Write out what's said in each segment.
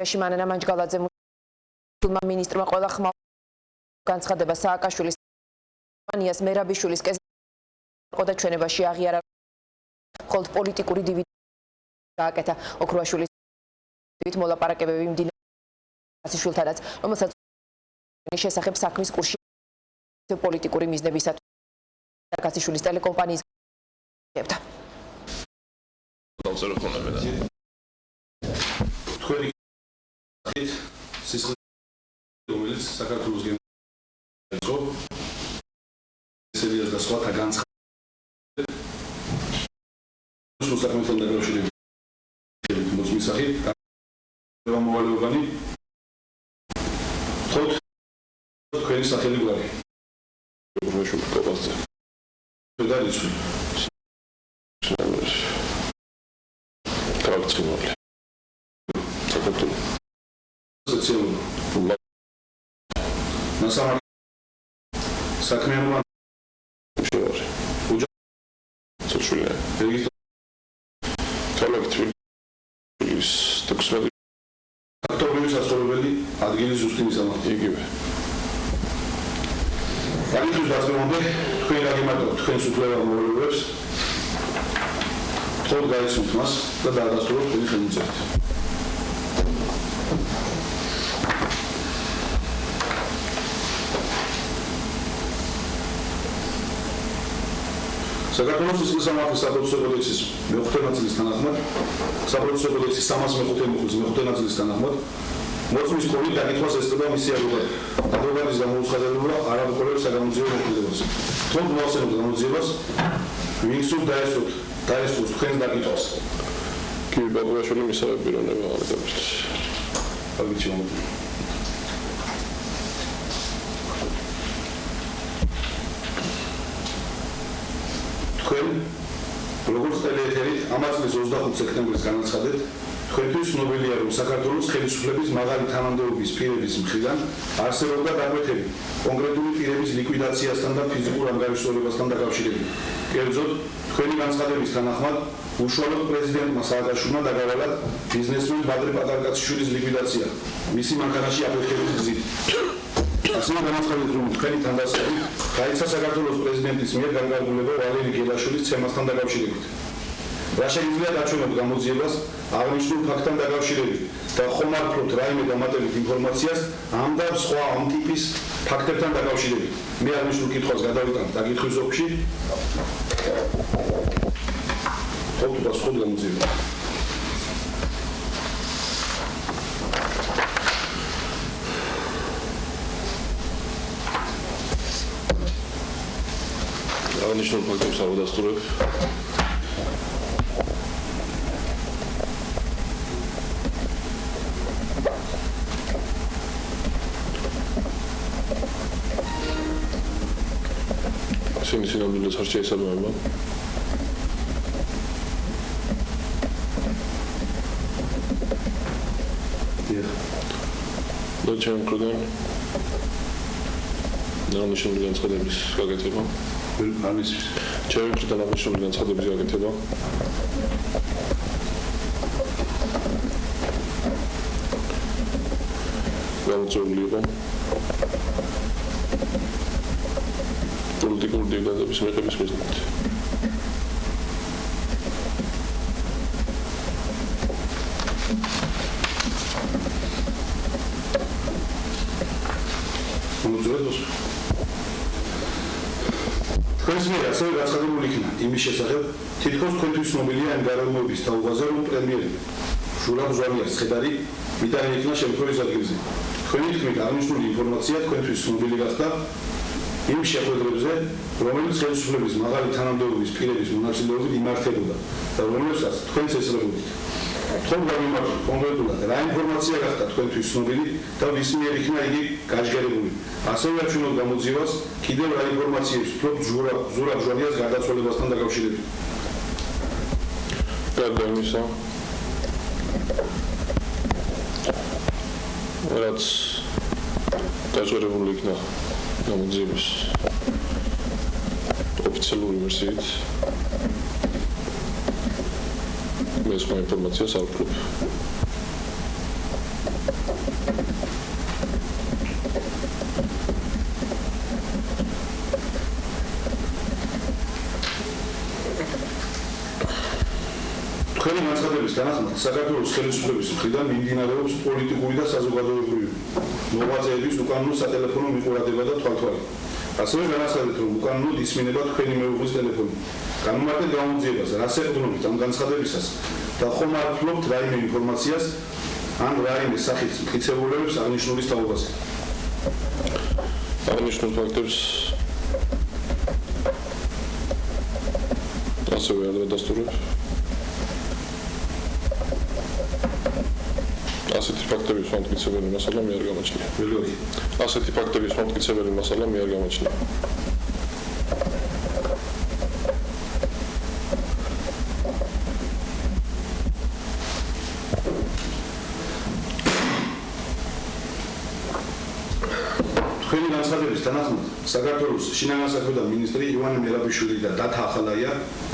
მანანა მანჯგალაძე მინისტრმა ყველა ხმა განცხადება სააკაშვილის კომპანიას მერაბიშვილის კეზა ჩვენებაში აღიარა მხოლოდ პოლიტიკური დივიდენდი გააკეთა ოქროაშვილის მოლაპარაკებები მიმდინარეობს კაციშვილთანაც რომელსაც შესახებ საქმის კურსში პოლიტიკური მიზნებისათვის კაციშვილის ტელეკომპანიის გებდა თქვენი რომელიც საქართველოს გენერალო სერიოზ და სხვათა განცხადება მოსახლეობთან დაკავშირებით მოსმისახი მოვალეობანი თოთ თქვენი სახელი გვარი პროფესიულ კოპასზე დარიცხი კარტინოლი საქართველოს სოციალურ насамართლ საქმიანობა შევარი უჯახშული რეგისტრაციის ტექსტები ფაქტობრივი სასწავლებელი ადგილი ზუსტი მისამართი იგივე განიხილოს დასწრებამდე თქვენ გაგიმარტოთ თქვენს უფლებათა მოვალეობებს თქო გაიცნობთ მას და დაადასტუროთ თქვენი ხელმოწერით საქართველოს სისხლისამართლის საპროცესო კოდექსის მე-5 ნაწილის თანახმად საპროცესო კოდექსის 305 მუხლის მე-5 ნაწილის თანახმად მოწმის ყოველი დაკითხვას ესწრება მისი ადვოკატის გამოუცხადებულება არ აბუყურებს საგამოძიებო მოქმედებას. თქო მოახსენებთ გამოძიებას ვინ სულ დაესწროს თქვენს დაკითხვას. კი ბაბუაშვილი მისავე პიროვნება ამიტომისთვის. აგიჩვენო თქვენ როგორც ტელეეთერით ამ წლის 25 სექტემბრის განაცხადეთ თქვენთვის ცნობილია რომ საქართველოს ხელისუფლების მაღალი თანამდებობის პირების მხრიდან არსებობდა დაკვეთები კონკრეტული პირების ლიკვიდაციასთან და ფიზიკურ ანგარიშვალებასთან დაკავშირებით. კერძოდ თქვენი განცხადების თანახმად უშუალოდ პრეზიდენტმა სააკაშვილმა დაგავალა ბიზნესმენ ბადრე პატარკაციშვილის ლიკვიდაცია მისი მანქანაში აფეთქების გზით. ასევე განაცხადეთ რომ თქვენი თანდასწორი გაიცა საქართველოს პრეზიდენტის მიერ განკარგულება ვალერი გელაშვილის ცემასთან დაკავშირებით. რა შეიძლება დაჩვენოთ გამოძიებას აღნიშნულ ფაქტთან დაკავშირებით და ხომ არქოთ რაიმე დამატებით ინფორმაციას ამ და სხვა ამ ტიპის ფაქტებთან დაკავშირებით. მე აღნიშნულ კითხვას გადავიტანთ დაკითხვის ოფში. ოქტომბრის ხუთი გამოძიება. აღნიშნულ ფაქტებს ავადასტურებ. სინამდვილეს არ შეესაბამება. და ჩემ მხრიდან აღნიშნული განცხადების გაკეთება. ამის ჩემ მხრიდან აღნიშნული განცხადების გაკეთება. გამოწვეული იყო პოლიტიკური დივიდენდების მიღების მიზნით. თქვენს მიერ ასევე გაცხადებული იქნა იმის შესახებ, თითქოს თქვენთვის ცნობილია იმ გარემოების თაობაზე, რომ პრემიერი ჟურა ბრძოლიას ცხედარი მიტანი იქნა შემთხვევის ადგილზე. თქვენი თქმით აღნიშნული ინფორმაცია თქვენთვის ცნობილი გახდა იმ შეხვედრებზე, რომელიც ხელისუფლების მაღალი თანამდებობის პირების მონაწილეობით იმართებოდა და რომელსაც თქვენც ესწრებოდით. თქო გამიმართოთ კონკრეტულად რა ინფორმაცია გახდა თქვენთვის ცნობილი და ვის მიერ იქნა იგი გაჟღერებული. ასევე აჩვენოთ გამოძიებას კიდევ რა ინფორმაციებს ფლობთ ზურაბ ჟვანიას გარდაცვალებასთან დაკავშირებით. გარდა იმისა, რაც გაჟღერებული იქნა გამოძიების ოფიციალური ვერსიით, მე სხვა ინფორმაციას არ ვფლობ. თქვენი განცხადების თანახმად საქართველოს ხელისუფლების მხრიდან მიმდინარეობს პოლიტიკური და საზოგადოებრივი მოღვაწეების უკანონო სატელეფონო მიყურადება და თვალთვალი. ასევე განაცხადეთ, რომ უკანონოდ ისმინება თქვენი მეუღლის ტელეფონი. განმარტეთ გამოძიებას, რას ეყრდნობთ ამ განცხადებისას და ხომ არ ფლობთ რაიმე ინფორმაციას ან რაიმე სახის მტკიცებულებებს აღნიშნულის თაობაზე. აღნიშნულ ფაქტებს ასევე არ დადასტურებს. ასეთი ფაქტების მომტკიცებელი მასალა მე არ გამაჩნია. ასეთი ფაქტების მომტკიცებელი მასალა მე არ გამაჩნია. თქვენი განცხადების თანახმად საქართველოს შინაგან საქმეთა მინისტრი ივანე მერაბიშვილი და დათა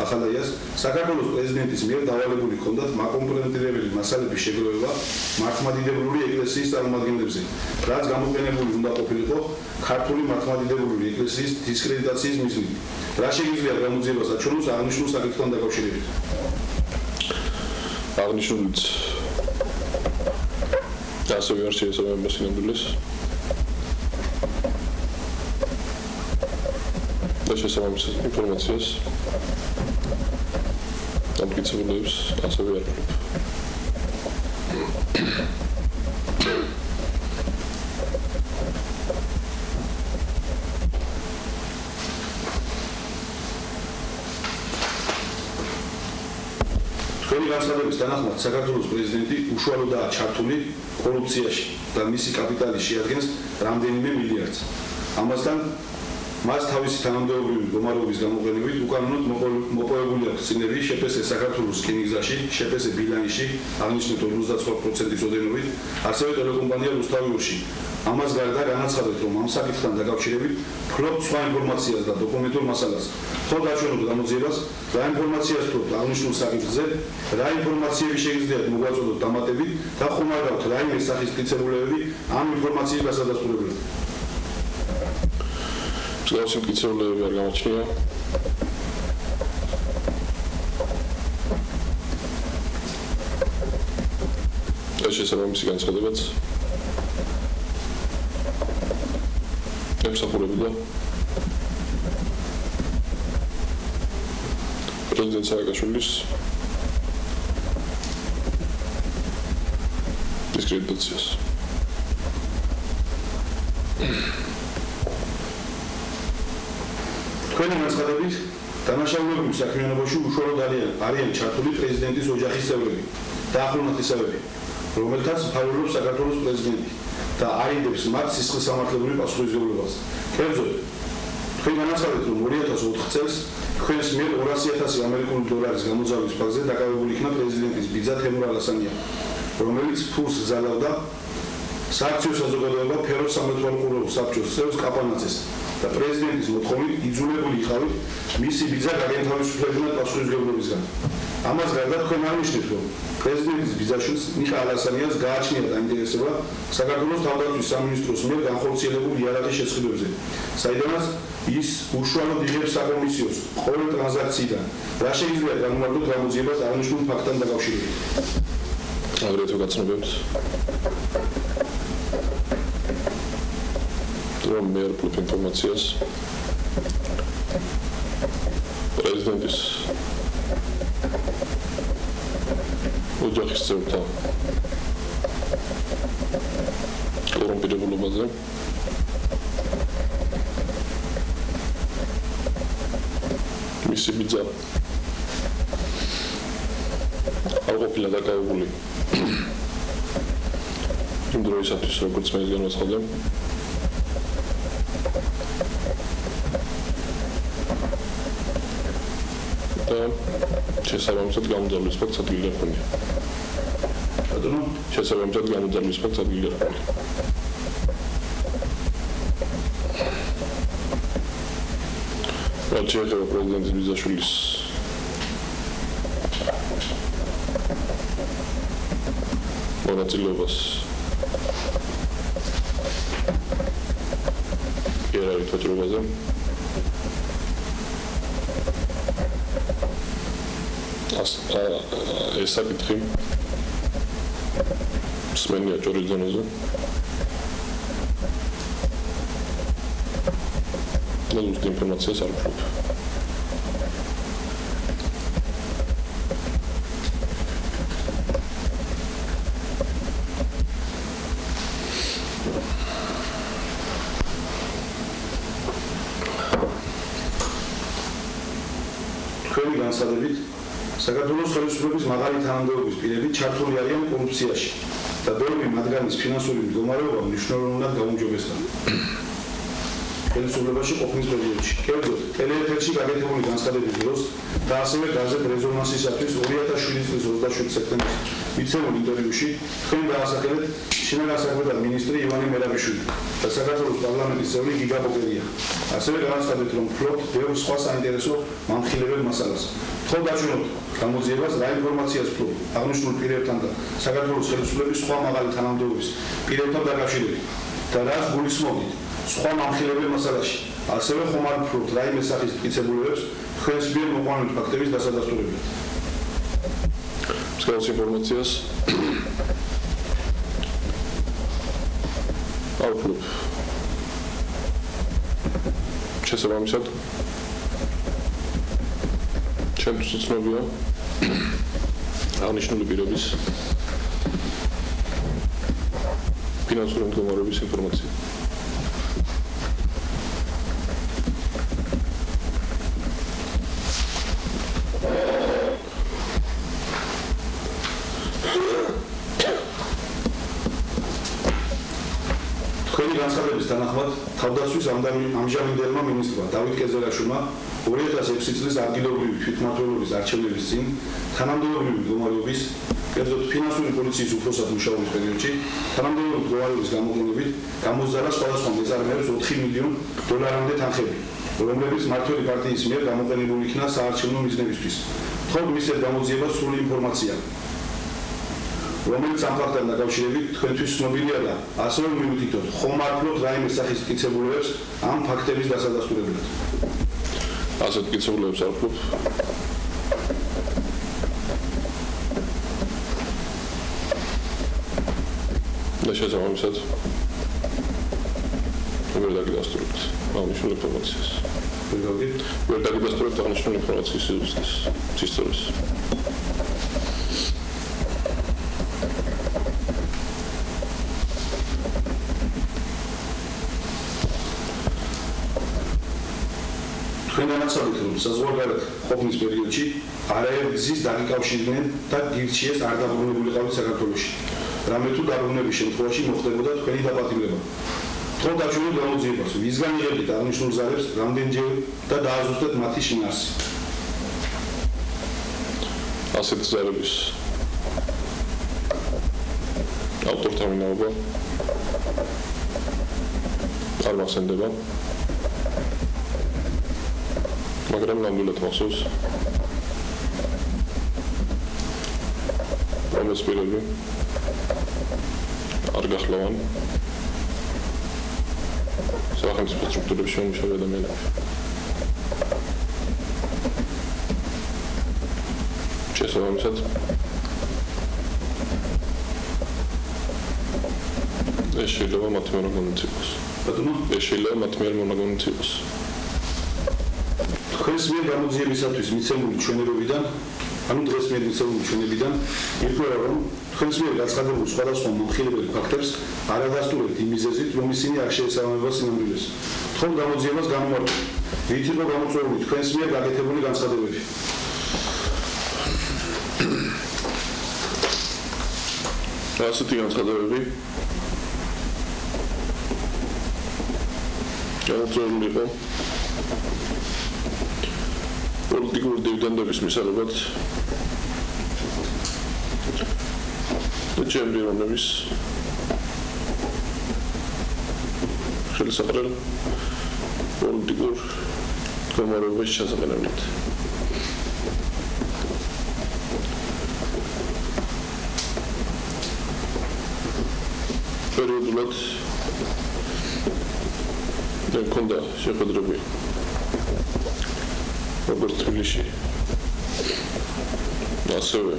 ახალაიას საქართველოს პრეზიდენტის მიერ დავალებული ჰქონდათ მაკომპლემენტირებელი მასალების შეგროვება მართლმადიდებლური ეკლესიის წარმომადგენლებზე, რაც გამოყენებული უნდა ყოფილიყო ქართული მართლმადიდებლური ეკლესიის დისკრედიტაციის მიზნით. რა შეიძლება გამოძიებას აჩვენოს აღნიშნულ საკითხთან დაკავშირებით? აღნიშნულიც ასევე არ შეესაბამება სინამდვილეს. და შესაბამის ინფორმაციას დამტკიცებულებს ასევე არ ვფლობ. თქვენი განცხადების თანახმად საქართველოს პრეზიდენტი უშუალოდაა ჩართული კორუფციაში და მისი კაპიტალი შეადგენს რამდენიმე მილიარდს. ამასთან მას თავისი თანამდებობრივი მდგომარეობის გამოყენებით უკანონოდ მოპოვებული აქვს წინები შეფესე საქართველოს რკინიგზაში, შეფესე ბილანიში, აღნიშნეთ 59%-ის ოდენობით, ასევე ტელეკომპანია რუსთავიურში. ამას გარდა განაცხადეთ, რომ ამ საკითხთან დაკავშირებით ფლობთ სხვა ინფორმაციას და დოკუმენტურ მასალას. ხო დაჩვენოთ გამოძიებას, რა ინფორმაციას ფლობთ აღნიშნულ საკითხზე, რა ინფორმაციები შეგიძლიათ მოგვაწოდოთ დამატებით და ხომ არ გაქვთ რაიმე სახის მტკიცებულებები ამ ინფორმაციის გასადასტურებლად? მსგავსი მტკიცებულებები არ გამაჩნია. და შესაბამისი განცხადებაც ემსახურებოდა პრეზიდენტ სააკაშვილის დისკრედიტაციას. თქვენი განცხადებით დანაშაულებრივ საქმიანობაში უშუალოდ არიან ჩართული პრეზიდენტის ოჯახის წევრები და ახლომათისავები, რომელთაც მფარველობს საქართველოს პრეზიდენტი და არიდებს მათ სისხლისამართლებლური პასუხისმგებლობას. კერძოდ, თქვენ განაცხადეთ, რომ 2004 წელს თქვენს მიერ 200,000 ამერიკული დოლარის გამოძალვის ფაქტზე დაკავებული იქნა პრეზიდენტის ბიძა თემურ ალასანია, რომელიც ფულს გზავნიდა სააქციო საზოგადოება ფეროს სამრეწველო საბჭოს წევრს კაპანაძეს და პრეზიდენტის მოთხოვნით იძულებული იყავით მისი ბიძა გაგენთავისუფლებინათ პასუხისმგებლობისგან. ამას გარდა თქვენ აღნიშნეთ, რომ პრეზიდენტის ბიძაშვილს მიხა ალასანიას გააჩნია დაინტერესება საქართველოს თავდაცვის სამინისტროს მიერ განხორციელებულ იარაღის შესყიდვებზე, საიდანაც ის უშუალოდ იღებს საკომისიოს ყოველ ტრანზაქციიდან. რა შეიძლება განმარტოთ გამოძიებას აღნიშნულ ფაქტთან დაკავშირებით? აგრეთვე გაცნობებთ, რომ მე არ ვფლობ ინფორმაციას პრეზიდენტის ოჯახის წევრთა კორუმპირებულობაზე. მისი ბიძა არ ყოფილა დაკავებული იმ დროისათვის, როგორც მე განვაცხადე. და შესაბამისად გამოძალვის ფაქტს ადგილი არ ჰქონია. შესაბამისად გამოძალვის ფაქტს ადგილი არ ჰქონია. რაც შეეხება პრეზიდენტის ბიძაშვილის მონაწილეობას იარაღით ვაჭრობაზე, ეს საკითხი სმენია ჭორის ზონაზე. და ზუსტ ინფორმაციას არ ვფლობ. თქვენი განცხადებით საქართველოს ხელისუფლების მაღალი თანამდებობის პირები ჩართული არიან კორუფციაში და ბევრი მათგანის ფინანსური მდგომარეობა მნიშვნელოვნად გაუმჯობესდა ხელისუფლებაში ყოფნის პერიოდში. კერძოდ, ტელეეთერში გაკეთებული განცხადების დროს და ასევე გაზეთ რეზონანსისათვის 2007 წლის 27 სექტემბრის მიცემულ ინტერვიუში თქვენ დაასახელეთ შინაგან საქმეთა მინისტრი ივანე მერაბიშვილი და საქართველოს პარლამენტის წევრი გიგა ბოგერია. ასევე განაცხადეთ, რომ ფლობთ ბევრ სხვა საინტერესო მამხილებელ მასალას. თქო დაჩვენოთ გამოძიებას რა ინფორმაციას ფლობ აღნიშნულ პირებთან და საქართველოს ხელისუფლების სხვა მაღალი თანამდებობის პირებთან დაკავშირებით და რას გულისხმობთ სხვა მამხილებელ მასალაში. ასევე ხომ არ ფლობთ რაიმე სახის მტკიცებულებებს თქვენს მიერ მოყვანილი ფაქტების დასადასტურებლად. მსგავს ინფორმაციას არ ვფლობ. შესაბამისად ჩემთვის ცნობია აღნიშნული პირების ფინანსური მდგომარეობის ინფორმაცია. თქვენი განცხადების თანახმად თავდაცვის ამჟამინდელმა მინისტრმა დავით კეზერაშვილმა 2006 წლის ადგილობრივი თვითმმართველობის არჩევნების წინ თანამდებობრივი მდგომარეობის, კერძოდ ფინანსური პოლიციის უფროსად მუშაობის პერიოდში თანამდებობრივი მდგომარეობის გამოყენებით გამოსძალა სხვადასხვა მეწარმეებს 4 მილიონ დოლარამდე თანხები, რომლებიც მმართველი პარტიის მიერ გამოყენებული იქნა საარჩევნო მიზნებისთვის. თქო მისცეთ გამოძიებას სრული ინფორმაცია, რომელიც ამ ფაქტთან დაკავშირებით თქვენთვის ცნობილია და ასევე მიუთითოთ, ხომ არ ფლობთ რაიმე სახის მტკიცებულებებს ამ ფაქტების დასადასტურებლად. ასეთ მტკიცებულებებს არ ვფლობ. და შესაბამისად ვერ დაგიდასტურებთ აღნიშნულ ინფორმაციას. ვერ დაგიდასტურებთ აღნიშნულ ინფორმაციის სისტემას. თქვენ განაცხადეთ, რომ საზღვარგარეთ ყოფნის პერიოდში არაერთ გზის დაკავშირდნენ და გირჩიეს არ დაბრუნებულიყავით საქართველოში. რამე თუ დაბრუნების შემთხვევაში მოხდებოდა თქვენი დაპატიმრება. თქო დაჩვენოთ გამოძიებას, ვისგან იღებდით აღნიშნულ ზარებს, რამდენჯერ და დააზუსტეთ მათი შინაარსი. ასეთ ზარების ავტორთა ვინაობა არ მახსენდება. მაგრამ ნამდვილად მახსოვს, რომ ეს პირები არ გახლავან სახელმწიფო სტრუქტურებში მუშაობ ადამიანები. შესაბამისად ეს შეიძლება მათ მიერ მონაცემს. ეს შეიძლება მათ მიერ მონაცემს. თქვენს მიერ გამოძიებისათვის მიცემული ჩვენებებიდან, ანუ დღეს მიერ მიცემული ჩვენებიდან ირკვევა, რომ თქვენს მიერ გაცხადებულ სხვადასხვა მომხილებელი ფაქტებს არ ადასტურებთ იმ მიზეზით, რომ ისინი არ შეესაბამება სინამდვილეს. თქო გამოძიებას განმარტოთ, ვით იყო გამოწვეული თქვენს მიერ გაკეთებული განცხადებები. ასეთი განცხადებები გამოწვეული იყო პოლიტიკური დივიდენდების მისაღებად და ჩემპიონების ხელსაყრელ პოლიტიკურ მდგომარეობის შესაძლებლად. პერიოდულად და მქონდა შეხვედრები როგორც თბილისში, ასევე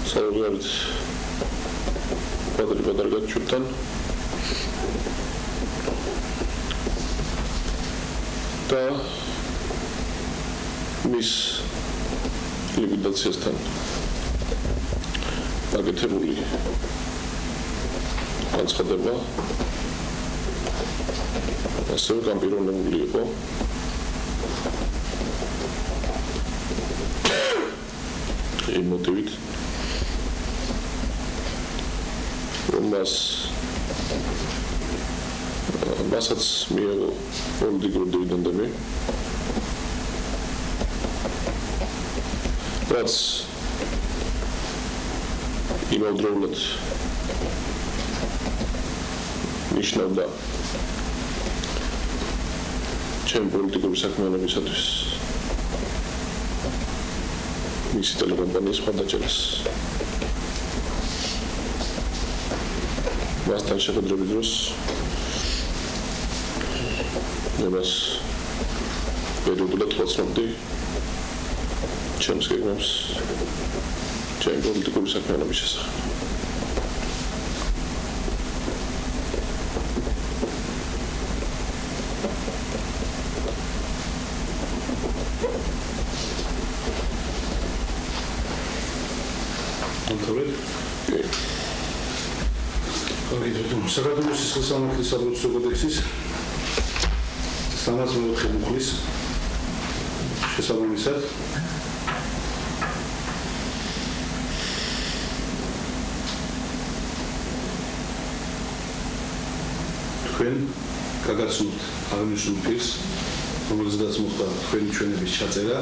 საუბრობთ პატრიკატჩურთან და მის ლიკვიდაციასთან გაკეთებული განცხადება ასევე განპირობებული იყო იმ მოტივით რომ მასაც მიიღო პოლიტიკური დივიდენდები რაც იმავდროულად ნიშნავდა ჩემი პოლიტიკური საქმიანობისათვის მისი ტელეკომპანიის მხარდაჭერას მასთან შეხვედრების დროს მას პერიოდულად ვაცნობდი ჩემს გეგმებს ჩემი პოლიტიკური საქმიანობის შესახებ. საქართველოს სისხლის სამართლის საპროცესო კოდექსის 304 მუხლის შესაბამისად თქვენ გაგაცნობთ აღნიშნულ პირს, რომელზედაც მოხდა თქვენი ჩვენების ჩაწერა,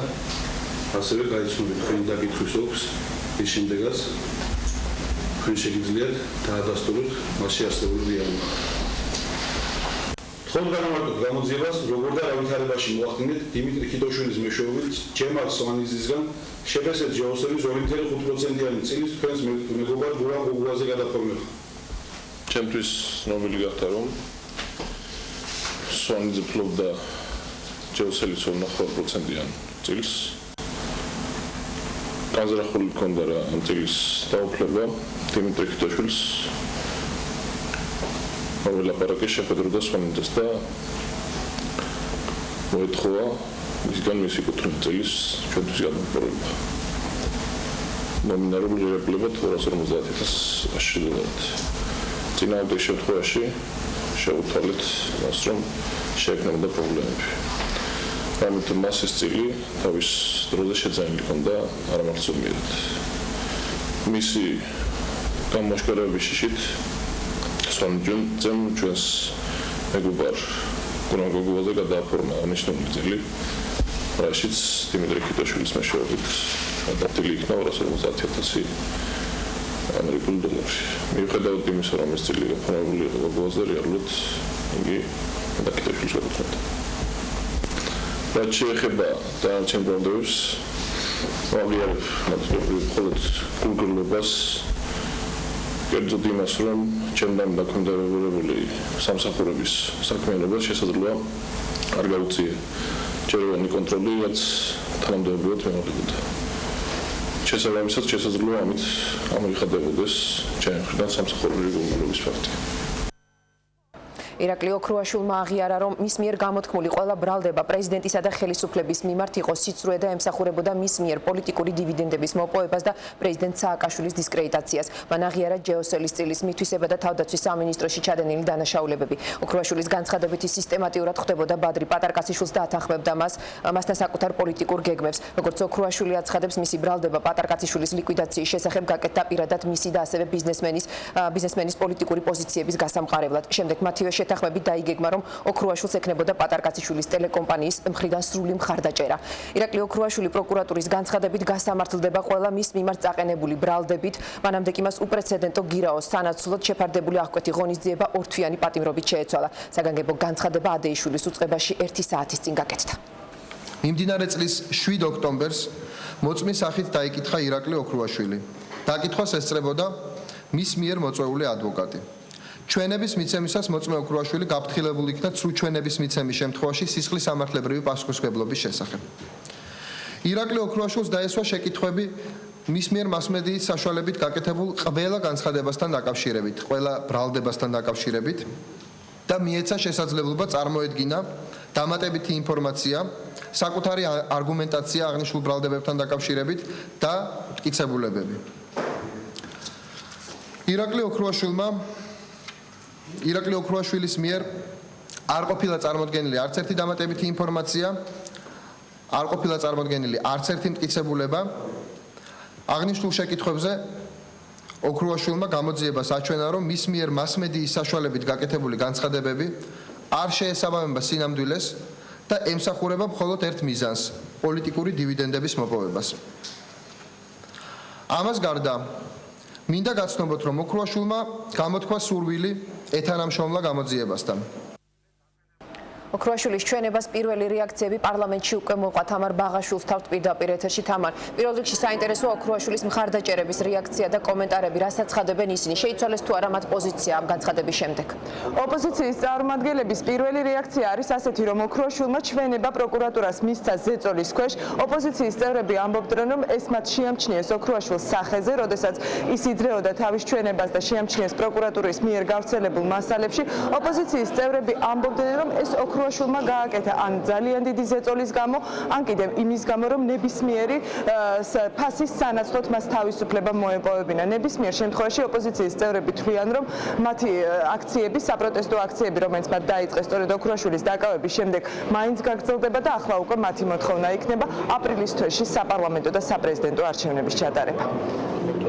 ასევე გაიცნობთ თქვენი დაკითხვის ოქს, ის შემდეგაც თქვენ შეგიძლიათ დაადასტუროთ მასში არსებული რეალობა. თქვენ განმარტოთ გამოძიებას, როგორ და რა ვითარებაში მოახდინეთ დიმიტრი ქიტოშვილის მეშვეობით ჯემალ სვანიძისგან შეფესეთ ჯეოსელის 2.5%-იანი წილის თქვენს მეგობარ გურამ გუგუაზე გადაფორმება. ჩემთვის ცნობილი გახდა რომ სვანიძე ფლობდა ჯეოსელის 2.5%-იან წილს. განზრახული ჰქონდა რა ამ წილის დაუფლება დიმიტრი ქიტოშვილს ველაპარაკი შეხვედროდა სვანიძეს და მოეთხოვა მისგან მისი კუთვნილი წილის ჩვენთვის გადამფორება. ნომინალური ღირებულება 250,000 აშშილდათ. წინააღმდეგ შემთხვევაში შეუთავეთ მას რომ შეექმნებოდა პრობლემები. ამიტომ მას ეს წილი თავის დროზე შეძენილი ჰქონდა არამარტო ზომიერად. მისი გამოაშკარების შიშით სვანიძემ ჩვენს მეგობარ გურამ გუგუაზე გადააფორმა აღნიშნული წილი, რაშიც დიმიტრი ქიტოშვილის მეშვეობით გადადგილი იქნა 250,000 ამერიკული დოლარი. მიუხედავად იმისა, რომ ეს წილი გაფორმებული იყო გუგუაზე, რეალურად იგი ქიტოშვილს გადაწყვეტა. რაც შეეხება დანარჩენ პრობლემებს, აღიარებ მხოლოდ გულგრილობას, კერძოდ იმას, რომ ჩემთან დაქვემდებარებული სამსახურების საქმიანობა შესაძლოა არ გაუწიე ჯეროვანი კონტროლი, რაც თანამდებობრივად მემარდებოდა. შესაბამისად შესაძლოა ამით ამოიხადებოდეს ჩემი მხრიდან სამსახურული გულგრილობის ფაქტი. ირაკლი ოქრუაშვილმა აღიარა, რომ მის მიერ გამოთქმული ყველა ბრალდება პრეზიდენტისა და ხელისუფლების მიმართ იყო სიცრუე და ემსახურებოდა მის მიერ პოლიტიკური დივიდენდების მოპოვებას და პრეზიდენტ სააკაშვილის დისკრედიტაციას. მან აღიარა ჯეოსელის წილის მითვისება და თავდაცვის სამინისტროში ჩადენილი დანაშაულებები. ოქრუაშვილის განცხადებით ის სისტემატიურად ხვდებოდა ბადრი პატარკაციშვილს და ათანხმებდა მასთან საკუთარ პოლიტიკურ გეგმებს. როგორც ოქრუაშვილი აცხადებს, მისი ბრალდება პატარკაციშვილის ლიკვიდაციის შესახებ გაკეთდა პირადად მისი და ასევე ბიზნესმენის პოლიტიკური პოზიციების გასამყარებლად. შემდეგ მათივე შეთანხმებით დაიგეგმა, რომ ოქრუაშვილს ექნებოდა პატარკაციშვილის ტელეკომპანიის მხრიდან სრული მხარდაჭერა. ირაკლი ოქრუაშვილი პროკურატურის განცხადებით გასამართლდება ყველა მის მიმართ წაყენებული ბრალდებით. მანამდე კი მას უპრეცედენტო გირაოს სანაცვლოდ შეფარდებული აღკვეთი ღონისძიება ორთვიანი პატიმრობით შეეცვალა. საგანგებო განცხადება ადეიშვილის უწყებაში 1 საათის წინ გაკეთდა. მიმდინარე წლის 7 ოქტომბერს მოწმის სახით დაიკითხა ირაკლი ოქრუაშვილი. დაკითხვას ესწრებოდა მის მიერ მოწვეული ადვოკატი. ჩვენების მიცემისას მოწმე ოქრუაშვილი გაფრთხილებული იქნა სრულ ჩვენების მიცემის შემთხვევაში სისხლის სამართლებრივი პასუხისმგებლობის შესახებ. ირაკლი ოქრუაშვილს დაესვა შეკითხვები მის მიერ მასმედიის საშუალებით გაკეთებულ ყველა განცხადებასთან დაკავშირებით, ყველა ბრალდებასთან დაკავშირებით და მიეცა შესაძლებლობა წარმოედგინა დამატებითი ინფორმაცია, საკუთარი არგუმენტაცია აღნიშნულ ბრალდებებთან დაკავშირებით და მტკიცებულებები. ირაკლი ოქრუაშვილის მიერ არ ყოფილა წარმოდგენილი არც ერთი დამატებითი ინფორმაცია, არ ყოფილა წარმოდგენილი არც ერთი მტკიცებულება. აღნიშნულ შეკითხვებზე ოქრუაშვილმა გამოძიებას აჩვენა, რომ მის მიერ მასმედიის საშუალებით გაკეთებული განცხადებები არ შეესაბამება სინამდვილეს და ემსახურება მხოლოდ ერთ მიზანს – პოლიტიკური დივიდენდების მოპოვებას. ამას გარდა მინდა გაცნობოთ, რომ ოქრუაშვილმა გამოთქვა სურვილი ეთანამშრომლა გამოძიებასთან. ოქრუაშვილის ჩვენებას პირველი რეაქციები პარლამენტში უკვე მოყვა. თამარ ბაღაშვილს თავთ პირდაპირ ეთერში. თამარ, პირველ რიგში საინტერესოა ოქრუაშვილის მხარდაჭერების რეაქცია და კომენტარები, რასაც ცხადებენ ისინი. შეიცვალეს თუ არა მათ პოზიცია ამ განცხადების შემდეგ? ოპოზიციის წარმომადგენლების პირველი რეაქცია არის ასეთი, რომ ოქრუაშვილმა ჩვენება პროკურატურას მისცა ზეწოლის ქვეშ. ოპოზიციის წევრები ამბობდნენ, რომ ეს მათ შეამჩნიეს ოქრუაშვილს სახეზე, როდესაც ის იძლეოდა თავის ჩვენებას და შეამჩნიეს პროკურატურის მიერ გავრცელებულ მასალებში. ოპოზიციის წევრები ამბობდნენ, რომ ეს ოქრუაშვილმა გააკეთა ან ძალიან დიდი ზეწოლის გამო, ან კიდევ იმის გამო, რომ ნებისმიერი ფასის სანაცვლოდ მას თავისუფლება მოეპოვებინა. ნებისმიერ შემთხვევაში ოპოზიციის წევრები თვლიან, რომ მათი აქციები, საპროტესტო აქციები, რომელიც მათ დაიწყეს სწორედ ოქრუაშვილის დაკავების შემდეგ, მაინც გაგრძელდება და ახლა უკვე მათი მოთხოვნა იქნება აპრილის თვეში საპარლამენტო და საპრეზიდენტო არჩევნების ჩატარება.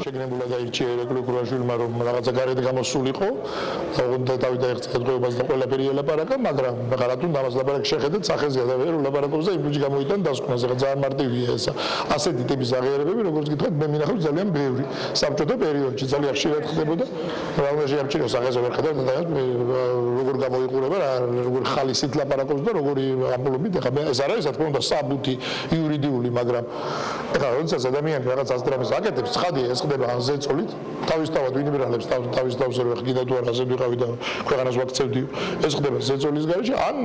შეგნებულად აირჩია ირაკლი ოქრუაშვილმა, რომ რაღაცა გარეთ გამოსულიყო და თავი დაეღწია დღეობას და ყველაფერი ელაპარაკა, მაგრამ რა თუნდა ამას ლაპარაკი შეხედეთ სახეზეა და ვერ ლაპარაკობს და იმუჯი გამოიტან დასკვნას. ახლა ძალიან მარტივია ეს. ასეთი ტიპის აღიარებები, როგორც გითხარით, მე მინახავს ძალიან ბევრი. საბჭოთა პერიოდში ძალიან ხშირად ხდებოდა. რა შეამჩნიო სახეზე ვერ ხედავ და როგორ გამოიყურება, როგორ ხალისით ლაპარაკობს და როგორი ამბულობით. ახლა ეს არ არის, რა თქმა უნდა, საბუთი იურიდიული, მაგრამ ახლა როდესაც ადამიანი რაღაც ასდრამის აკეთებს, ცხადია ეს ხდება ან ზეწოლით, თავისთავად ვინ იმრალებს თავის თავს ვერ ხიდა თუ არა ასე ვიყავი და ქვეყანას ვაქცევდიო. ეს ხდება ზეწოლის გარეშე ან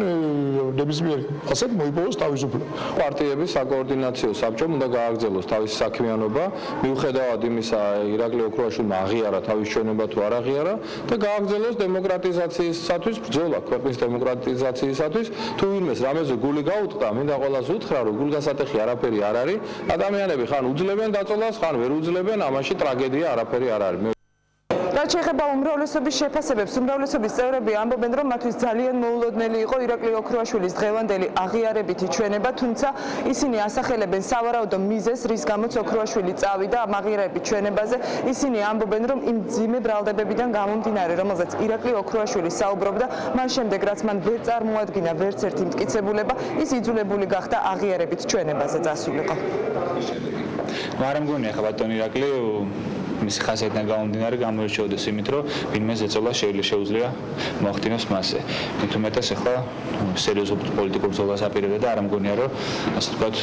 ნებისმიერი ასეთ მოიპოვოს თავისუფლება. პარტიების საკოორდინაციო საბჭომ უნდა გააგრძელოს თავისი საქმიანობა, მიუხედავად იმისა, ირაკლი ოქრუაშვილმა აღიარა თავის ჩვენება თუ არ აღიარა და გააგრძელოს დემოკრატიზაციისათვის ბრძოლა, ქვეყნის დემოკრატიზაციისათვის. თუ ვინმეს რამეზე გული გაუტყდა, მინდა ყველას უთხრა, რომ გულგასატეხი არაფერი არ არის. ადამიანები ხან უძლებენ დაწოლას, ხან ვერ უძლებენ, ამაში ტრაგედია არაფერი არ არის. რაც შეეხება უმრავლესობის შეფასებებს, უმრავლესობის წევრები ამბობენ, რომ მათთვის ძალიან მოულოდნელი იყო ირაკლი ოქრუაშვილის დღევანდელი აღიარებითი ჩვენება, თუმცა ისინი ასახელებენ სავარაუდო მიზეზს, რის გამოც ოქრუაშვილი წავიდა ამ აღიარებით ჩვენებაზე. ისინი ამბობენ, რომ იმ მძიმე ბრალდებებიდან გამომდინარე, რომელზეც ირაკლი ოქრუაშვილი საუბრობდა, მას შემდეგ რაც მან ვერ წარმოადგინა ვერც ერთი მტკიცებულება, ის იძულებული გახდა აღიარებით ჩვენებაზე წასულიყო. არ მგონია ხა ბატონი ირაკლი მისი ხასიათიდან გამომდინარე გამოირჩეოდეს იმით, რომ ვინმე ზეწოლა შეუძლია მოახდინოს მასზე. მით უმეტეს ახლა სერიოზულ პოლიტიკურ ბრძოლას აპირებდა და არ მგონია, რომ ასე ვთქვათ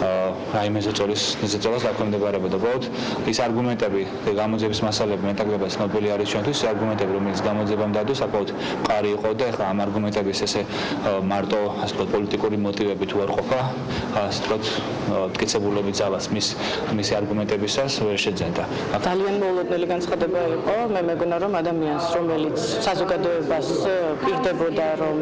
რაიმე ზეწოლას დაქვემდებარებოდა. უბრალოდ ის არგუმენტები და გამოძიების მასალები მეტაკდება ცნობილი არის ჩვენთვის, ის არგუმენტები, რომელიც გამოძიებამ დადო, საკმაოდ მყარი იყო და ახლა ამ არგუმენტების ესე მარტო ასე ვთქვათ პოლიტიკური მოტივები თუ არ ყოფა, ასე ვთქვათ მტკიცებულობით ძალას მისი არგუმენტებისას ვერ შეძენდა. ძალიან მოულოდნელი განცხადება იყო. მე მეგონა, რომ ადამიანს, რომელიც საზოგადოებას პირდებოდა, რომ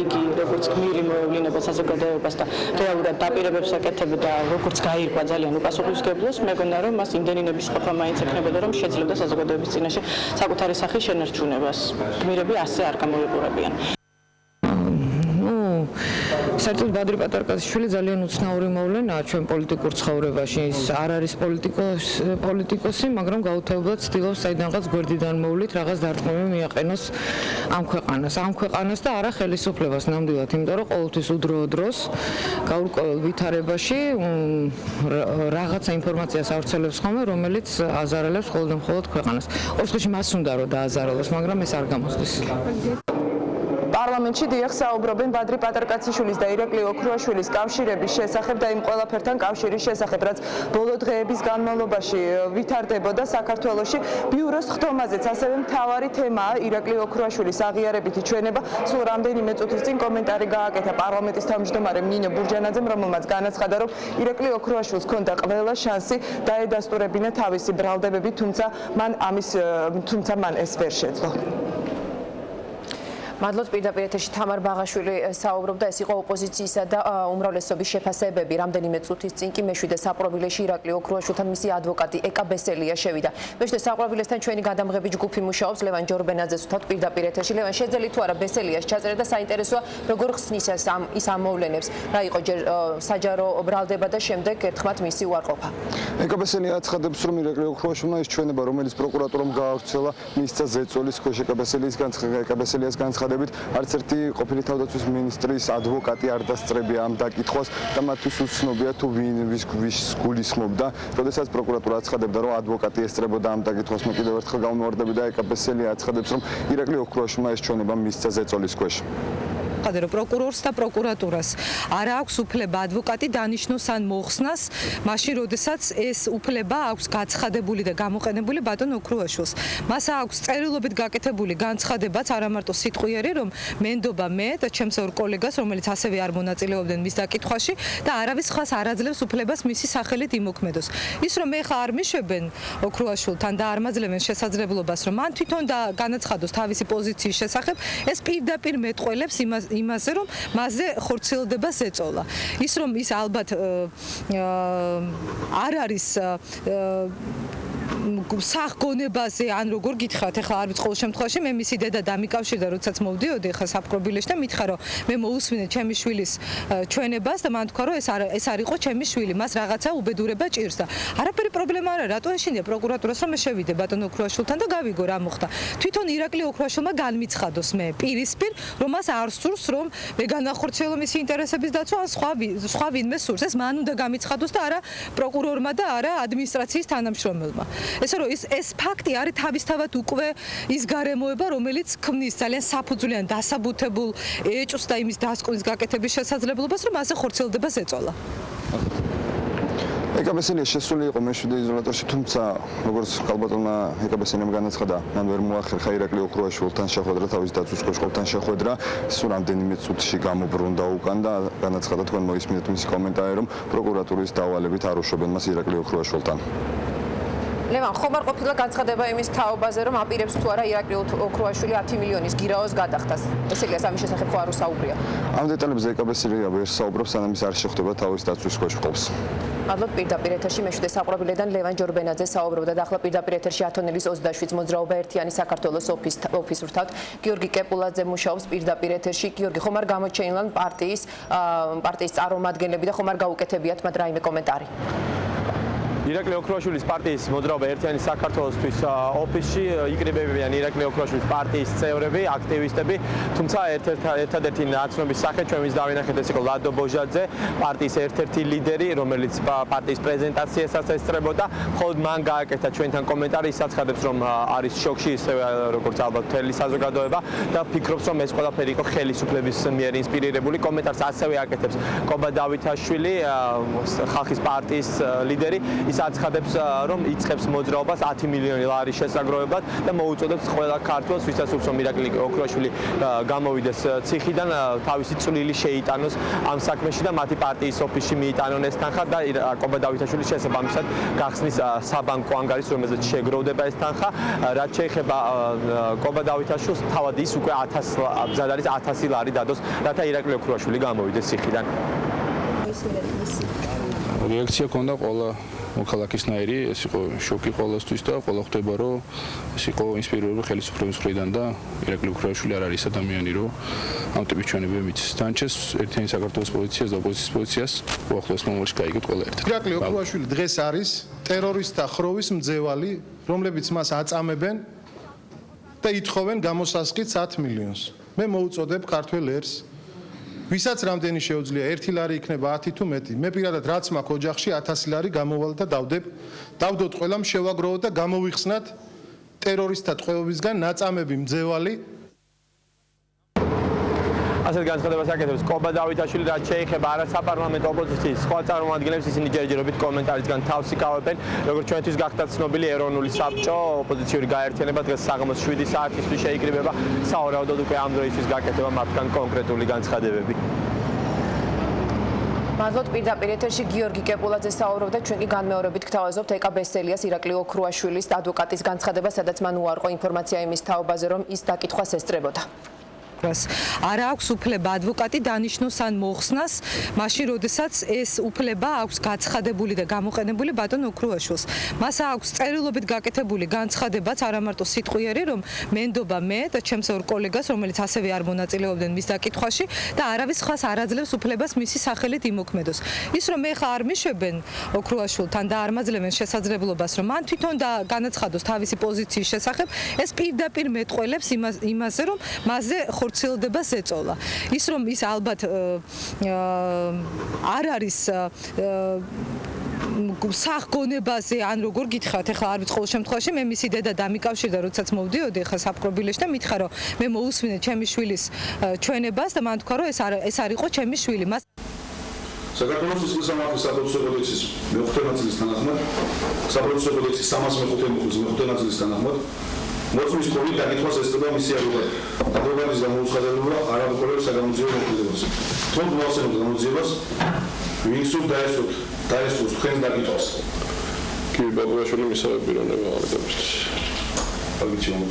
იგი როგორც გმირი მოევლინება საზოგადოებას და რეალურად დაპირებებს აკეთებდა და როგორც გაირკვა ძალიან უპასუხისმგებლოს, მეგონა, რომ მას იმდენი ნებისყოფა მაინც ექნებოდა, რომ შეძლებდა საზოგადოების წინაშე საკუთარი სახის შენარჩუნებას. გმირები ასე არ გამოიყურებიან. საერთოდ ბადრი პატარკაზიშვილი ძალიან უცნაური მოვლენაა ჩვენ პოლიტიკურ ცხოვრებაში. ის არ არის პოლიტიკოსი, მაგრამ გაუთავებლად ცდილობს საიდანღაც გვერდიდან მოვლით რაღაც დარტყმები მიაყენოს ამ ქვეყანას და არა ხელისუფლებას ნამდვილად, იმიტომ რომ ყოველთვის უდროო დროს გაურკვეველ ვითარებაში რაღაცა ინფორმაციას ავრცელებს ხოლმე, რომელიც აზარალებს მხოლოდ და მხოლოდ ქვეყანას. ორ შემთხვევაში მას უნდა რომ დააზარალოს, მაგრამ ეს არ გამოსდის. პარლამენტში დიახ საუბრობენ ბადრი პატარკაციშვილის და ირაკლი ოქრუაშვილის კავშირების შესახებ და იმ ყველაფერთან კავშირის შესახებ, რაც ბოლო დღეების განმავლობაში ვითარდებოდა საქართველოში. ბიუროს ხდომაზეც ასევე მთავარი თემაა ირაკლი ოქრუაშვილის აღიარებითი ჩვენება. სულ რამდენიმე წუთის წინ კომენტარი გააკეთა პარლამენტის თავმჯდომარემ ნინო ბურჯანაძემ, რომელმაც განაცხადა, რომ ირაკლი ოქრუაშვილს ჰქონდა ყველა შანსი დაედასტურებინა თავისი ბრალდებები, თუმცა მან ეს ვერ შეძლო. მადლობთ. პირდაპირ ეთერში თამარ ბაღაშვილი საუბრობდა. ეს იყო ოპოზიციისა და უმრავლესობის შეფასებები. რამდენიმე წუთის წინ კი მეშვიდე საპყრობილეში ირაკლი ოქრუაშვილთან მისი ადვოკატი ეკა ბესელია შევიდა. მეშვიდე საპყრობილესთან ჩვენი გადამღები ჯგუფი მუშაობს. ლევან ჯორბენაძეს ვთქვათ პირდაპირ ეთერში. ლევან, შეძელი თუ არა ბესელიას ჩაწერა და საინტერესოა როგორ ხსნის ის ამ მოვლენებს. რა იყო ჯერ საჯარო ბრალდება და შემდეგ ერთხმად მისი უარყოფა. ეკა ბესელია აცხადებს, რომ ირაკლი ოქრუაშვილმა ის ჩვენება, რომელიც პროკურატურამ გაავრცელა, მისცა ზეწოლის ქვეშ ეკა ბესელიას განცხადება. არც ერთი ყოფილი თავდაცვის მინისტრის ადვოკატი არ დასწრებია ამ დაკითხვას და მათთვის უცნობია თუ ვის გულისხმობდა. როდესაც პროკურატურა აცხადებდა, რომ ადვოკატი ესწრებოდა ამ დაკითხვას, მე კიდევ ერთხელ გამოვარდები და ეკა ბესელია აცხადებს, რომ ირაკლი ოქრუაშვილმა ეს ჩვენება მისცა ზეწოლის ქვეშ. რომ პროკურორს და პროკურატურას არ აქვს უფლება ადვოკატი დანიშნოს ან მოხსნას, მაშინ როდესაც ეს უფლება აქვს გაცხადებული და გამოყენებული ბატონ ოქრუაშვილს. მას აქვს წერილობით გაკეთებული განცხადებაც, არა მარტო სიტყვიერი, რომ მენდობა მე და ჩემს ორ კოლეგას, რომელიც ასევე არ მონაწილეობდნენ მის დაკითხვაში და არავის ხას არ აძლევს უფლებას მისი სახელით იმოქმედოს. ის რომ ეხა არ მიშვებენ ოქრუაშვილთან და არ მაძლევენ შესაძლებლობას, რომ მან თვითონ განაცხადოს თავისი პოზიციის შესახებ, ეს პირდაპირ მეტყველებს იმაზე, რომ მასზე ხორციელდება ზეწოლა. ის რომ ის ალბათ არ არის სახგონებაზე ან როგორ გითხრათ, ეხლა არ ვიცი, ყოველ შემთხვევაში მე მისი დედა დამიკავშირდა, როდესაც მოვდიოდი ეხლა საპყრობილეში და მითხრა, რომ მე მოусმინე ჩემი შვილის ჩვენებას და მან თქვა, რომ ეს არ იყო ჩემი შვილი, მას რაღაცა უბედურება ჭირს და არაფერი პრობლემა არ არის, რატო ეშინია პროკურატურას, რომ მე შევიდე ბატონ ოქრუაშვილთან და გავიგო რა მოხდა. თვითონ ირაკლი ოქრუაშვილმა განმიცხადოს მე პირისპირ, რომ მას არ სურს, რომ მე განახორციელო მისი ინტერესების დაცვა ან სხვა ვინმე სურს. ეს მან უნდა გამიცხადოს და არა პროკურორმა და არა ადმინისტრაციის თანამშრომელმა. ესე რომ ეს ფაქტი არის თავისთავად უკვე ის გარემოება, რომელიც ქმნის ძალიან საფუძვლიან დასაბუთებულ ეჭვს და იმის დასკვნის გაკეთების შესაძლებლობას, რომ ასე ხორციელდება ზეწოლა. ეკა ბესელია შესული იყო მეშვიდე იზოლატორში, თუმცა როგორც ქალბატონმა ეკა ბესელიამ განაცხადა, მან ვერ მოახერხა ირაკლი ოქრუაშვილთან შეხვედრა, თავის დაცვის ქვეშ შეხვედრა, სულ რამდენიმე წუთში გამობრუნდა უკან და განაცხადა, თქვენ მოისმინეთ მისი კომენტარი, რომ პროკურატურის დავალებით არ უშვებენ მას ირაკლი ოქრუაშვილთან. ლევან, ხომ არ ყოფილა განცხადება იმის თაობაზე, რომ აპირებს თუ არა ირაკლი ოქრუაშვილი 10 მილიონის გირაოს გადახდას. ესელიას ამის შესახებ ხო არ უსაუბრია? ამ დეტალებზე ეკა ბესელია ვერ საუბრობს, სანამ ის არ შეხვდება თავის დაცვის ქვეშ ყავს. მადლობთ. პირდაპირ ეთერში მეშვიდე საპყრობილედან ლევან ჯორბენაძე საუბრობდა და ახლა პირდაპირ ეთერში ათონელის 27 მოძრაობა ერთიანი საქართველოს ოფისს ვრთავთ. გიორგი კეპულაძე მუშაობს პირდაპირ ეთერში. გიორგი, ხომ არ გამოჩენილან პარტიის წარმომადგენლები და ხომ არ გაუკეთებიათ მათ რაიმე კომენტარი? ირაკლი ოქრუაშვილის პარტიის მოძრაობა ერთიანი საქართველოსთვის ოფისში იკრიბებიან ირაკლი ოქრუაშვილის პარტიის წევრები, აქტივისტები, თუმცა ერთადერთი ნაცნობის სახე ჩვენ ვის დავინახეთ, ეს იყო ლადო ბოჟაძე, პარტიის ერთ-ერთი ლიდერი, რომელიც პარტიის პრეზენტაციასაც ესწრებოდა, მხოლოდ მან გააკეთა ჩვენთან კომენტარი, ის აცხადებს, რომ არის შოკში, ისევე როგორც ალბათ მთელი საზოგადოება და ფიქრობს, რომ ეს ყველაფერი იყო ხელისუფლების მიერ ინსპირირებული. კომენტარს ასევე აკეთებს კობა დავითაშვილი, ხალხის პარტიის ლიდერი. ის აცხადებს, რომ იწყებს მოძრაობას 10 მილიონი ლარის შესაგროვებლად და მოუწოდებს ყველა ქართველს, ვისაც უცნობს, რომ ირაკლი ოქრუაშვილი გამოვიდეს ციხიდან, თავისი წვლილი შეიტანოს ამ საქმეში და მათი პარტიის ოფისში მიიტანონ ეს თანხა და კობა დავითაშვილი შესაბამისად გახსნის საბანკო ანგარიშს, რომელზეც შეგროვდება ეს თანხა. რაც შეეხება კობა დავითაშვილს, თავად ის უკვე 1000 არის 1000 ლარი დადოს, რათა ირაკლი ოქრუაშვილი გამოვიდეს ციხიდან. რეაქცია ქონდა ყველა მოქალაქისნაირი, ეს იყო შოკი ყველასთვის და ყველა ხვდება, რომ ეს იყო ინსპირირებული ხელისუფლების მხრიდან და ირაკლი ოქრუაშვილი არ არის ადამიანი, რომ ამ ტიპის ჩვენებები მიცეს. დანჩეს ერთიანი საქართველოს პოლიციას და ოპოზიციის პოლიციას უახლოეს მომავალში გაიგოთ ყველა ერთად. ირაკლი ოქრუაშვილი დღეს არის ტერორისტთა ხროვის მძევალი, რომლებიც მას აწამებენ და ითხოვენ გამოსასყიდ 10 მილიონს. მე მოუწოდებ ქართველ ერს, ვისაც რამდენი შეუძლია 1 ლარი იქნება 10 თუ მეტი. მე პირადად რაც მაქვს ოჯახში 1000 ლარი გამოვალ და დავდოთ ყველამ შევაგროვოთ და გამოვიხსნათ ტერორისტთა ტყვეობისგან ნაწამები მძევალი ასეთ განცხადებას აკეთებს კობა დავითაშვილი, რაც შეეხება არასაპარლამენტო ოპოზიციის სხვა წარმომადგენლებს, ისინი ჯერჯერობით კომენტარისგან თავს იკავებენ. როგორც ჩვენთვის გახდა ცნობილი, ეროვნული საბჭო ოპოზიციური გაერთიანება დღეს საღამოს 7 საათისთვის შეიკრიბება. სავარაუდოდ უკვე ამ დროისთვის გაკეთება მათგან კონკრეტული განცხადებები. მადლობთ პირდაპირ ეთერში გიორგი კეპულაძე საუბრობდა, ჩვენ კი განმეორებით გთავაზობთ ეკა-ბესელიას ირაკლი ოქრუაშვილის ადვოკატის განცხადება, სადაც მან უარყო ინფორმაცია იმის თაობაზე, რომ ის დაკითხვას ესწრებოდა. არ აქვს უფლება ადვოკატი დანიშნოს ან მოხსნას, მაშინ როდესაც ეს უფლება აქვს გაცხადებული და გამოყენებული ბატონ ოქრუაშვილს. მას აქვს წერილობით გაკეთებული განცხადებაც, არა მარტო სიტყვიერი, რომ მენდობა მე და ჩემს ორ კოლეგას, რომელიც ასევე არ მონაწილეობდნენ მის დაკითხვაში და არავის ხას არ აძლევს უფლებას მისი სახელით იმოქმედოს. ის რომ ეხა არ მიშვებენ ოქრუაშვილთან და არ მაძლევენ შესაძლებლობას, რომ მან თვითონ და განაცხადოს თავისი პოზიციის შესახებ, ეს პირდაპირ მეტყველებს იმაზე, რომ მასზე ხორციელდება ზეწოლა. ის რომ ის ალბათ არ არის სახგონებაზე ან როგორ გითხრათ, ეხლა არ ვიცი, ყოველ შემთხვევაში მე მისი დედა დამიკავშირდა, როდესაც მოვდიოდი ეხლა საფრთხობილეში და მითხრა, რომ მე მოусმინე ჩემი შვილის ჩვენებას და მან თქვა, რომ ეს არ იყო ჩემი შვილი. მას საქართველოს სისხლისამართლის საპროცესო კოდექსის მე-5 ნაწილის თანახმად, საპროცესო კოდექსის 305 მუხლის მე-5 ნაწილის თანახმად მოწმის პოლი დაკითხვას ესწრება მისი ადვოკატი. ადვოკატის გამოუცხადებულება არ აბუყურებს საგამოძიებო მოქმედებას. თუმცა მოახსენებთ გამოძიებას, ვინ სულ დაესწროს თქვენს დაკითხვას. კი, ბაბუაშვილი მისავე პიროვნება აღდგენს. აგიჩვენო.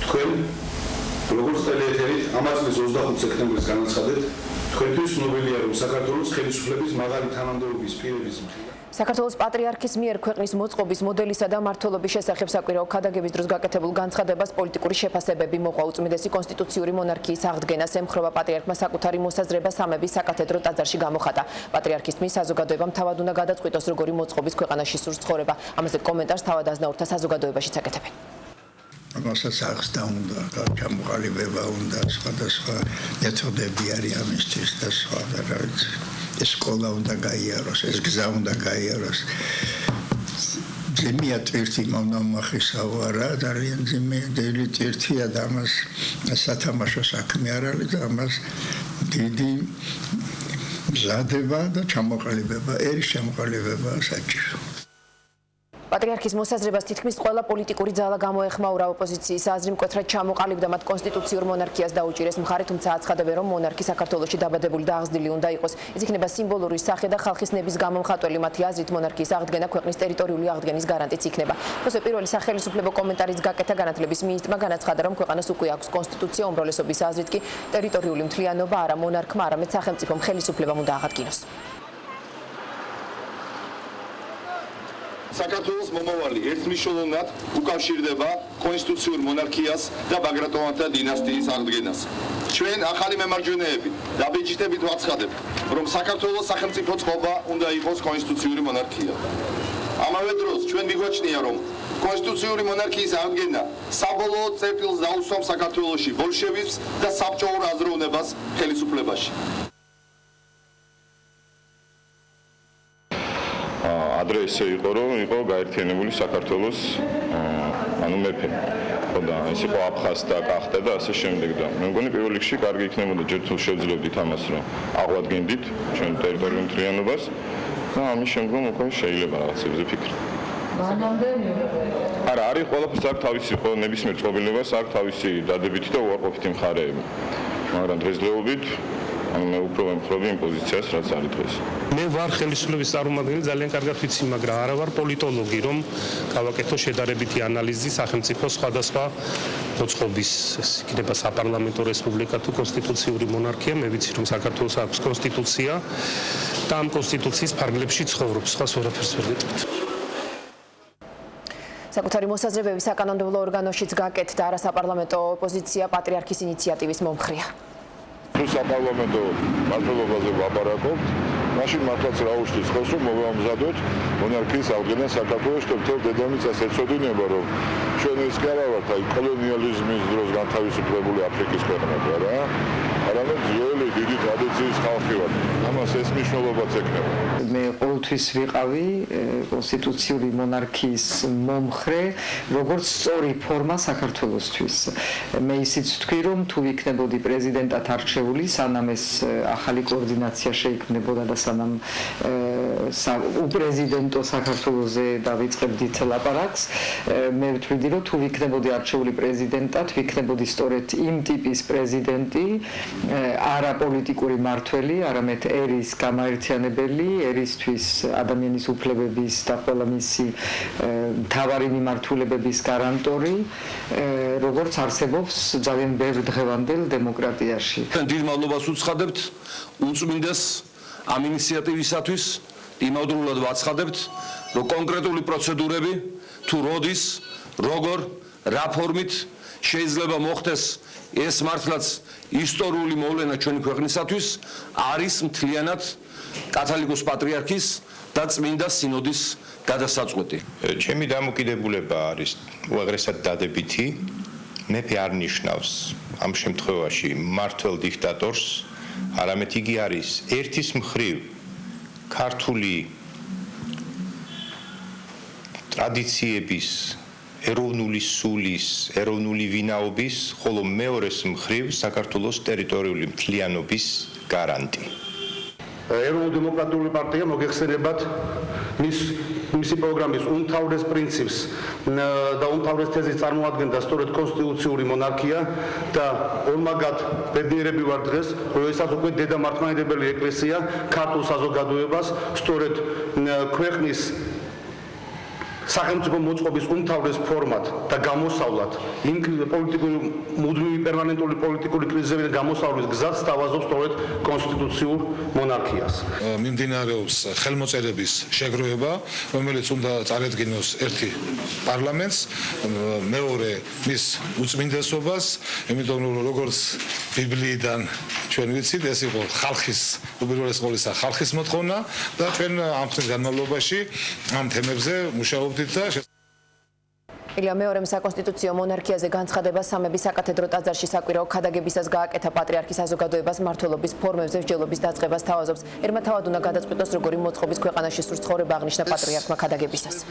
თქვენ როგორც ტელეეთერით ამ წლის 25 სექტემბრის განაცხადეთ, თქვენთვის ცნობილია, რომ საქართველოს ხელისუფლების მაღალი თანამდებობის პირების მხრიდან საქართველოს პატრიარქის მიერ ქვეყნის მოწყობის მოდელისა და მმართველობის შესახებ საკვირაო ქადაგების დროს გაკეთებულ განცხადებას პოლიტიკური შეფასებები მოყვა. უწმიდესი კონსტიტუციური მონარქიის აღდგენას ემხრობა პატრიარქმა საკუთარი მოსაზრება სამების საკათედრო ტაძარში გამოხატა. პატრიარქის თქმით, საზოგადოებამ თავად უნდა გადაწყვიტოს, როგორი მოწყობის ქვეყანაში სურს ცხოვრება. ამაზე კომენტარს თავად აზნაურთა საზოგადოებაშიც აკეთებენ. ამასაც აღსდა უნდა, ჩამოყალიბება უნდა, სხვადასხვა მეთოდები არის ამისთვის და სხვა რა ვიცი. ეს სკოლა უნდა გაიაროს, ეს გზა უნდა გაიაროს. ძიმია ტვირთი მომნახისაო არა, ძალიან ძიმი ტვირთია და ამას სათამაშო საქმე არ არის და ამას დიდი მზადება და ჩამოყალიბება, ერის ჩამოყალიბება საჭირო. პატრიარქის მოსაზრებას თითქმის ყველა პოლიტიკური ძალა გამოეხმაურა. ოპოზიციის აზრი მკვეთრად ჩამოყალიბდა მათ კონსტიტუციურ მონარქიას დაუჭირეს მხარი, თუმცა აცხადებენ, რომ მონარქი საქართველოში დაბადებული და აღზრდილი უნდა იყოს. ის იქნება სიმბოლური სახე და ხალხის ნების გამომხატველი. მათი აზრით მონარქიის აღდგენა ქვეყნის ტერიტორიული აღდგენის გარანტიც იქნება. თორსა პირველი სახელმწიფო კომენტარის გაკეთა განათლების მინისტრმა განაცხადა, რომ ქვეყანას უკვე აქვს კონსტიტუცია, უმრავლესობის აზრით კი ტერიტორიული მთლიანობა არა მონარქმა, არამედ სახელმწიფო ხელისუფლებამ უნდა აღადგინოს. საქართველოს მომავალი ერთმნიშვნელოვნად უკავშირდება კონსტიტუციურ მონარქიას და ბაგრატონთა დინასტიის აღდგენას. ჩვენ ახალი მემარჯვენეები დაბეჭდებით ვაცხადებთ, რომ საქართველოს სახელმწიფო წყობა უნდა იყოს კონსტიტუციური მონარქია. ამავე დროს ჩვენ მიგვაჩნია, რომ კონსტიტუციური მონარქიის აღდგენა საბოლოო წერტილს დაუსვამს საქართველოში ბოლშევიზმს და საბჭოურ აზროვნებას ხელისუფლებაში. ადრე ესე იყო, რომ იყო გაერთიანებული საქართველოს ანუ მეფე. ხო და ეს იყო აფხაზ და კახტა და ასე შემდეგ და მე მგონი პირველ რიგში კარგი იქნებოდა ჯერ თუ შევძლებდით ამას, რომ აღვადგენდით ჩვენ ტერიტორიულ მთლიანობას და ამის შემდგომ უკვე შეიძლება რაღაცებზე ფიქრი. არა, არის ყველაფერს აქვს თავისი ხო ნებისმიერ წყობილებას აქვს თავისი დადებითი და უარყოფითი მხარეები. მაგრამ დღესდღეობით მე უფრო ვემხრობი იმ პოზიციას, რაც არის დღეს. მე ვარ ხელისუფლების წარმომადგენელი, ძალიან კარგად ვიცი, მაგრამ არა ვარ პოლიტოლოგი, რომ გავაკეთო შედარებითი ანალიზი სახელმწიფო სხვადასხვა მოწყობის, ეს იქნება საპარლამენტო რესპუბლიკა თუ კონსტიტუციური მონარქია. მე ვიცი, რომ საქართველოს აქვს კონსტიტუცია და ამ კონსტიტუციის ფარგლებში ცხოვრობს, სხვას ვერაფერს ვერ ვიტყვით. საკუთარი მოსაზრებები საკანონმდებლო ორგანოშიც გაკეთდა არასაპარლამენტო ოპოზიცია პატრიარქის ინიციატივის მომხრია. თუ საპარლამენტო მმართველობაზე ვაპარაკობთ, მაშინ მართლაც რა უშლის ხელს, რომ მოვამზადოთ მონარქიის აღდგენა საქართველოს თითო დედამიწას ეცოდინება, რომ ჩვენ ეს კი არა ვართ აი კოლონიალიზმის დროს განთავისუფლებული აფრიკის ქვეყნები რა, არამედ ძველი დიდი ტრადიციის ხალხი ვართ. ამას ეს მნიშვნელობაც ექნება. მე ყოველთვის ვიყავი კონსტიტუციური მონარქიის მომხრე, როგორც სწორი ფორმა საქართველოსთვის. მე ისიც ვთქვი, რომ თუ ვიქნებოდი პრეზიდენტად არჩეული, სანამ ეს ახალი კოორდინაცია შეიქმნებოდა და სანამ უპრეზიდენტო საქართველოზე დავიწყებდით ლაპარაკს, მე ვთვლიდი, რომ თუ ვიქნებოდი არჩეული პრეზიდენტად, ვიქნებოდი სწორედ იმ ტიპის პრეზიდენტი, არა პოლიტიკური მმართველი, არამედ ერის გამაერთიანებელი, ერისთვის ადამიანის უფლებების და ყველა მისი მთავარი მიმართულებების გარანტორი, როგორც არსებობს ძალიან ბევრ დღევანდელ დემოკრატიაში. დიდ მადლობას უცხადებთ უწმინდეს ამ ინიციატივისათვის, იმავდროულად ვაცხადებთ, რომ კონკრეტული პროცედურები თუ როდის, როგორ, რა ფორმით შეიძლება მოხდეს ეს მართლაც ისტორიული მოვლენა ჩვენი ქვეყნისათვის არის მთლიანად კათოლიკოს პატრიარქის და წმინდა სინოდის გადასაწყვეტი. ჩემი დამოკიდებულება არის უაღრესად დადებითი. მეფე არ ნიშნავს ამ შემთხვევაში მმართველ დიქტატორს, არამედ იგი არის ერთის მხრივ ქართული ტრადიციების, ეროვნული სულის, ეროვნული ვინაობის, ხოლო მეორეს მხრივ საქართველოს ტერიტორიული მთლიანობის გარანტი. ეროვნულ-დემოკრატიული პარტია მოგეხსენებათ მისი პროგრამის უმთავრეს პრინციპს და უმთავრეს თეზის წარმოადგენდა სწორედ კონსტიტუციური მონარქია და ორმაგად ბედნიერები ვარ დღეს, რომ ესაც უკვე დედამართლმადიდებელი ეკლესია ქართულ საზოგადოებას სწორედ ქვეყნის სახელმწიფო მოწყობის უმთავრეს ფორმად და გამოსავლად იმ პოლიტიკური მუდმივი პერმანენტული პოლიტიკური კრიზისებიდან გამოსავლის გზად სთავაზობს სწორედ კონსტიტუციურ მონარქიას. მიმდინარეობს ხელმოწერების შეგროვება, რომელიც უნდა წარედგინოს ერთი პარლამენტს, მეორე მის უწმინდესობას, იმიტომ რომ როგორც ბიბლიიდან ჩვენ ვიცით, ეს იყო ხალხის უპირველეს ყოვლისა ხალხის მოთხოვნა და ჩვენ ამ ხნის განმავლობაში ამ თემებზე მუშაობთ. ილია მეორემ საკონსტიტუციო მონარქიაზე განცხადება სამების საკათედრო ტაძარში საკვირაო ქადაგებისას გააკეთა პატრიარქის საზოგადოებას მმართველობის ფორმებზე მსჯელობის დაწყებას თავაზობს. ერმა თავად უნდა გადაწყვიტოს, როგორი მოწყობის ქვეყანაში სურს ცხოვრება აღნიშნა პატრიარქმა ქადაგებისას.